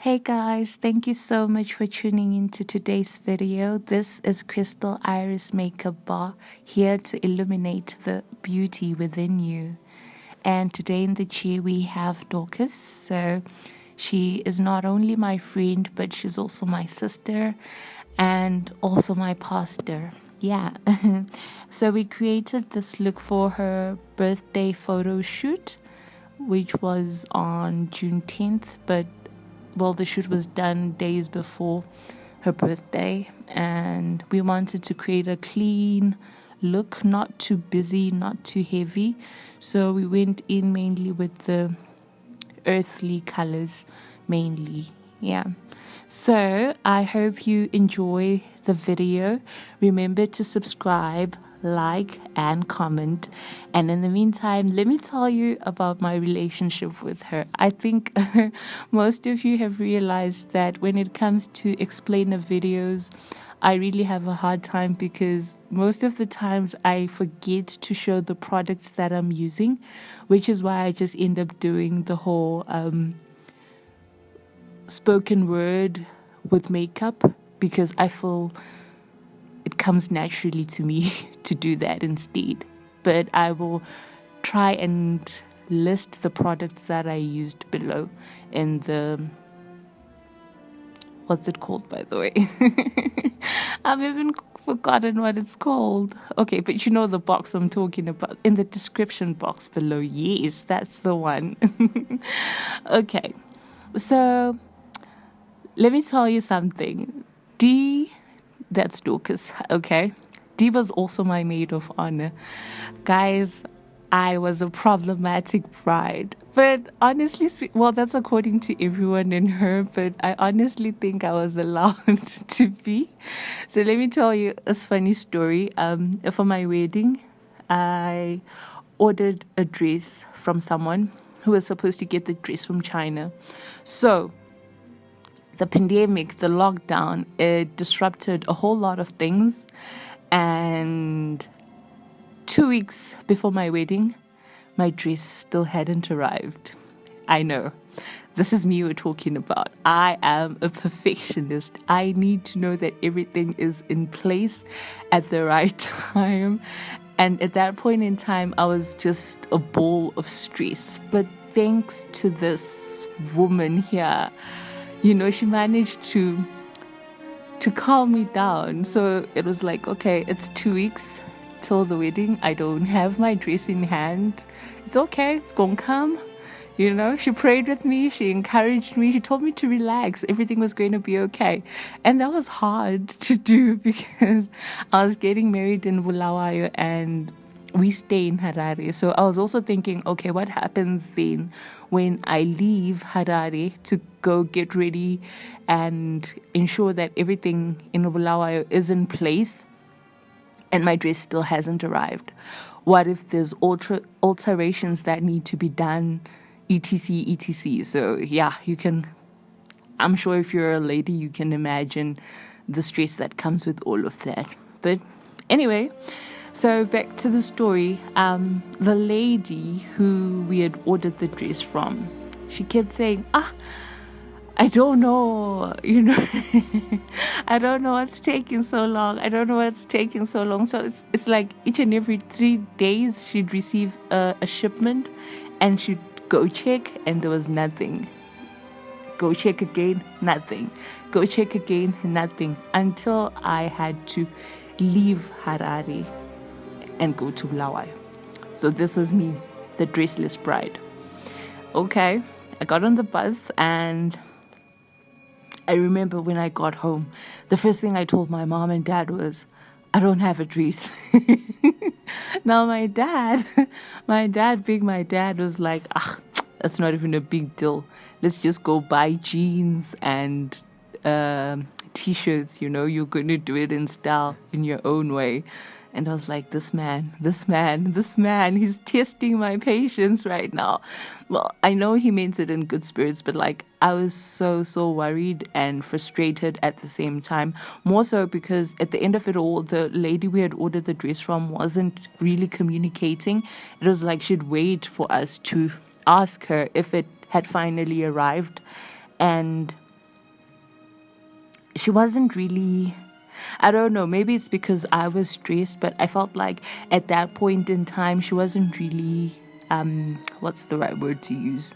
Hey guys, thank you so much for tuning into today's video. This is Crystal Iris Makeup Bar, here to illuminate the beauty within you. And today in the chair we have Dorcas. So she is not only my friend, but she's also my sister and also my pastor. Yeah. So we created this look for her birthday photo shoot, which was on June 10th, but the shoot was done days before her birthday, and we wanted to create a clean look, not too busy, not too heavy. So we went in mainly with the earthly colors, mainly. Yeah. So I hope you enjoy the video. Remember to subscribe, like, and comment. And in the meantime, let me tell you about my relationship with her. I think most of you have realized that when it comes to explainer videos, I really have a hard time because most of the times I forget to show the products that I'm using, which is why I just end up doing the whole spoken word with makeup, because I feel it comes naturally to me to do that instead. But I will try and list the products that I used below in the, what's it called, by the way? I've even forgotten what it's called. Okay, but you know the box I'm talking about, in the description box below. Yes, that's the one. Okay, so let me tell you something. That's Dorcas, okay? Dee was also my maid of honor. Guys, I was a problematic bride. But honestly, that's according to everyone in her, but I honestly think I was allowed to be. So let me tell you a funny story. For my wedding, I ordered a dress from someone who was supposed to get the dress from China. So the pandemic, the lockdown, it disrupted a whole lot of things. And 2 weeks before my wedding, my dress still hadn't arrived. I know. This is me we're talking about. I am a perfectionist. I need to know that everything is in place at the right time. And at that point in time, I was just a ball of stress. But thanks to this woman here, she managed to calm me down. So it was like, okay, it's 2 weeks till the wedding. I don't have my dress in hand. It's okay. It's gonna come. She prayed with me. She encouraged me. She told me to relax. Everything was going to be okay. And that was hard to do because I was getting married in Bulawayo and we stay in Harare. So I was also thinking, okay, what happens then when I leave Harare to go get ready and ensure that everything in Bulawayo is in place and my dress still hasn't arrived? What if there's alterations that need to be done, etc, etc? So yeah, I'm sure if you're a lady, you can imagine the stress that comes with all of that. But anyway, so back to the story. The lady who we had ordered the dress from, she kept saying, I don't know, I don't know what's taking so long. I don't know what's taking so long. So it's like each and every 3 days she'd receive a shipment and she'd go check and there was nothing. Go check again, nothing. Go check again, nothing. Until I had to leave Harare and go to Bulawayo. So this was me, the dressless bride. Okay, I got on the bus and I remember when I got home, the first thing I told my mom and dad was, I don't have a dress. Now my dad was like, that's not even a big deal. Let's just go buy jeans and t-shirts, you're going to do it in style in your own way. And I was like, this man, he's testing my patience right now. Well, I know he meant it in good spirits, but I was so worried and frustrated at the same time. More so because at the end of it all, the lady we had ordered the dress from wasn't really communicating. It was like she'd wait for us to ask her if it had finally arrived. And she wasn't really, I don't know, maybe it's because I was stressed, but I felt like at that point in time she wasn't really what's the right word to use,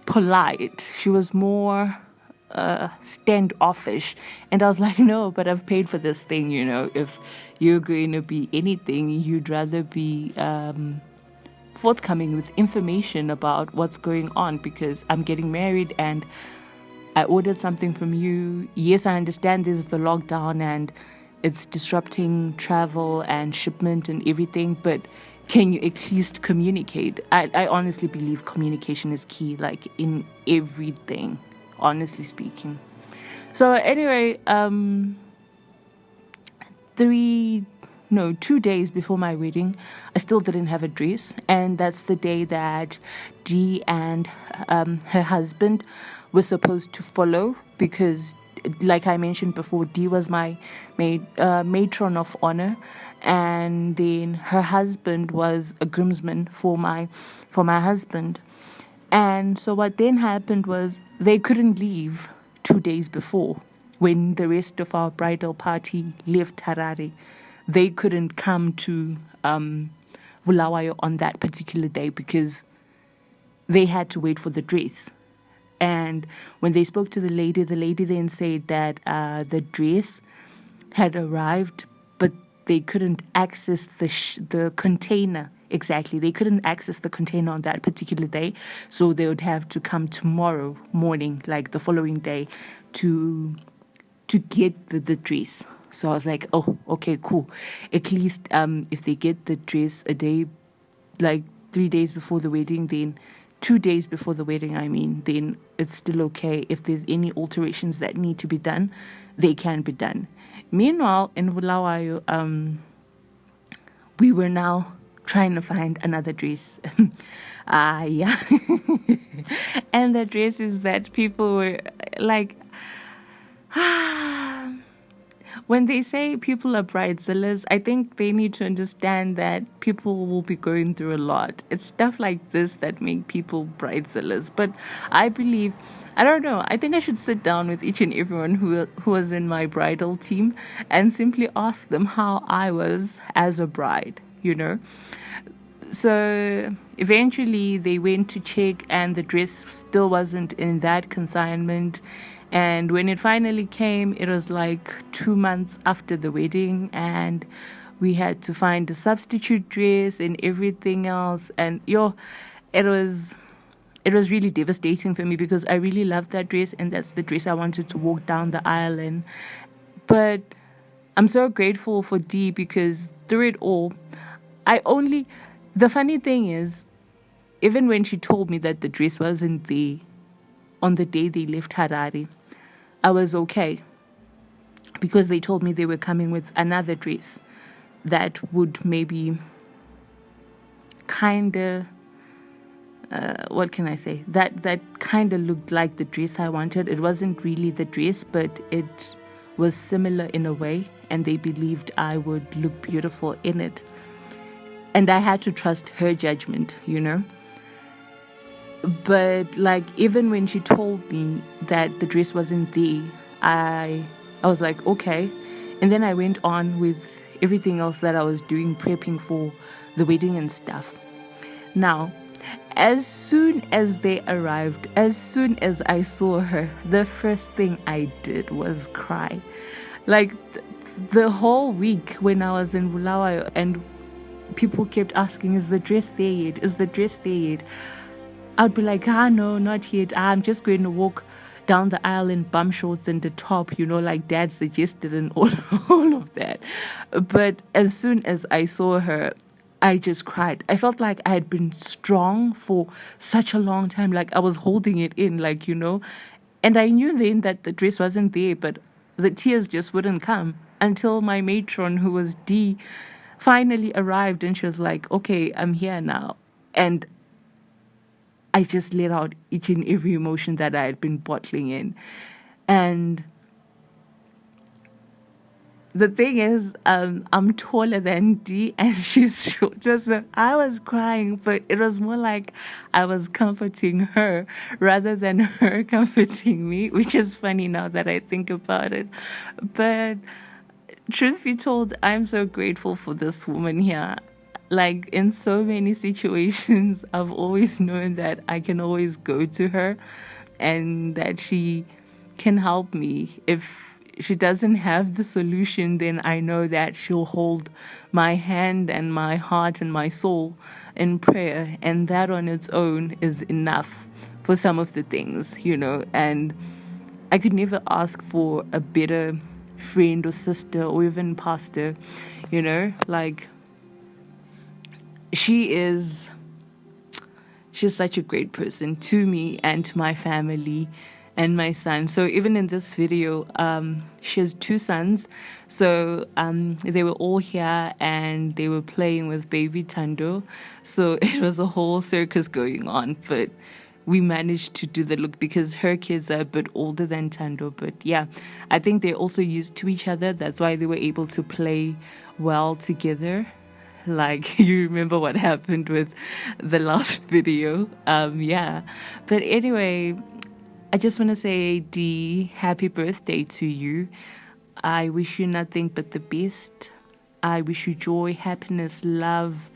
polite. She was more standoffish. And I was like, no, but I've paid for this thing, you know. If you're going to be anything, you'd rather be forthcoming with information about what's going on, because I'm getting married and I ordered something from you. Yes, I understand this is the lockdown and it's disrupting travel and shipment and everything, but can you at least communicate? I honestly believe communication is key, like in everything, honestly speaking. So anyway, 2 days before my wedding, I still didn't have a dress, and that's the day that Dee and her husband were supposed to follow, because, like I mentioned before, Dee was my matron of honor, and then her husband was a groomsman for my husband. And so what then happened was they couldn't leave 2 days before, when the rest of our bridal party left Harare. They couldn't come to Bulawayo on that particular day because they had to wait for the dress. And when they spoke to the lady then said that the dress had arrived, but they couldn't access the container. Exactly, they couldn't access the container on that particular day, so they would have to come tomorrow morning, like the following day, to get the dress. So I was like, oh, okay, cool. At least if they get the dress a day, like 3 days before the wedding, then 2 days before the wedding, then it's still okay. If there's any alterations that need to be done, they can be done. Meanwhile, in Bulawayo, we were now trying to find another dress. Yeah. And the dresses that people were like, when they say people are bridezillas, I think they need to understand that people will be going through a lot. It's stuff like this that make people bridezillas. But I believe, I don't know, I think I should sit down with each and everyone who was in my bridal team and simply ask them how I was as a bride, you know. So eventually they went to check and the dress still wasn't in that consignment. And when it finally came, it was like 2 months after the wedding, and we had to find a substitute dress and everything else. And it was really devastating for me because I really loved that dress, and that's the dress I wanted to walk down the aisle in. But I'm so grateful for Dee, because through it all, the funny thing is, even when she told me that the dress wasn't there on the day they left Harare, I was okay, because they told me they were coming with another dress that would maybe kind of, what can I say? That kind of looked like the dress I wanted. It wasn't really the dress, but it was similar in a way, and they believed I would look beautiful in it. And I had to trust her judgment, you know. But like, even when she told me that the dress wasn't there, I was like, okay. And then I went on with everything else that I was doing, prepping for the wedding and stuff. Now, as soon as they arrived, as soon as I saw her, the first thing I did was cry. Like the whole week when I was in Bulawayo and people kept asking, is the dress there yet? Is the dress there yet? I'd be like, no, not yet. I'm just going to walk down the aisle in bum shorts and the top, you know, like Dad suggested, and all of that. But as soon as I saw her, I just cried. I felt like I had been strong for such a long time. Like I was holding it in, like, you know. And I knew then that the dress wasn't there, but the tears just wouldn't come until my matron, who was Dee, finally arrived, and she was like, okay, I'm here now. And I just let out each and every emotion that I had been bottling in. And The thing is, I'm taller than Dee and she's shorter. So I was crying, but it was more like I was comforting her rather than her comforting me, which is funny now that I think about it. But truth be told, I'm so grateful for this woman here. Like in so many situations, I've always known that I can always go to her and that she can help me. If she doesn't have the solution, then I know that she'll hold my hand and my heart and my soul in prayer. And that on its own is enough for some of the things, you know. And I could never ask for a better friend or sister or even pastor, you know. Like, she's such a great person to me and to my family and my son. So even in this video, she has 2 sons. So they were all here and they were playing with baby Tando. So it was a whole circus going on, but we managed to do the look because her kids are a bit older than Tando. But yeah, I think they're also used to each other. That's why they were able to play well together. Like, you remember what happened with the last video. Yeah. But anyway, I just want to say, Dee, happy birthday to you. I wish you nothing but the best. I wish you joy, happiness, love,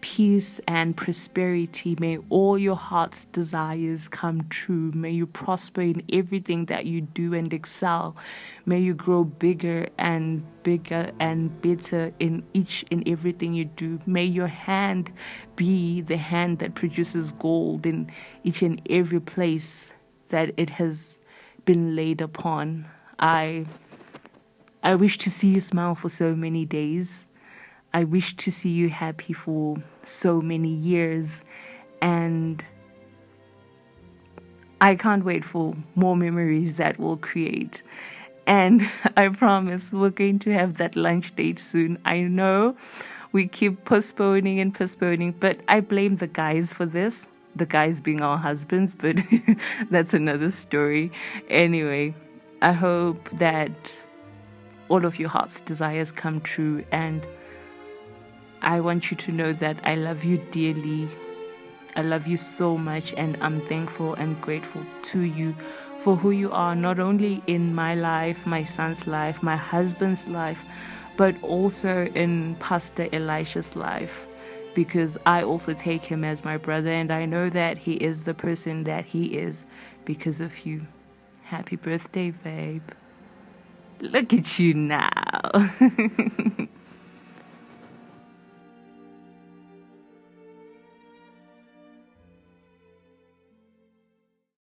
peace, and prosperity. May all your heart's desires come true. May you prosper in everything that you do and excel. May you grow bigger and better in each and everything you do. May your hand be the hand that produces gold in each and every place that it has been laid upon. I wish to see you smile for so many days. I wish to see you happy for so many years. And I can't wait for more memories that we'll create. And I promise we're going to have that lunch date soon. I know we keep postponing and postponing, but I blame the guys for this. The guys being our husbands, but that's another story. Anyway, I hope that all of your heart's desires come true, and I want you to know that I love you dearly. I love you so much, and I'm thankful and grateful to you for who you are, not only in my life, my son's life, my husband's life, but also in Pastor Elisha's life, because I also take him as my brother, and I know that he is the person that he is because of you. Happy birthday, babe. Look at you now.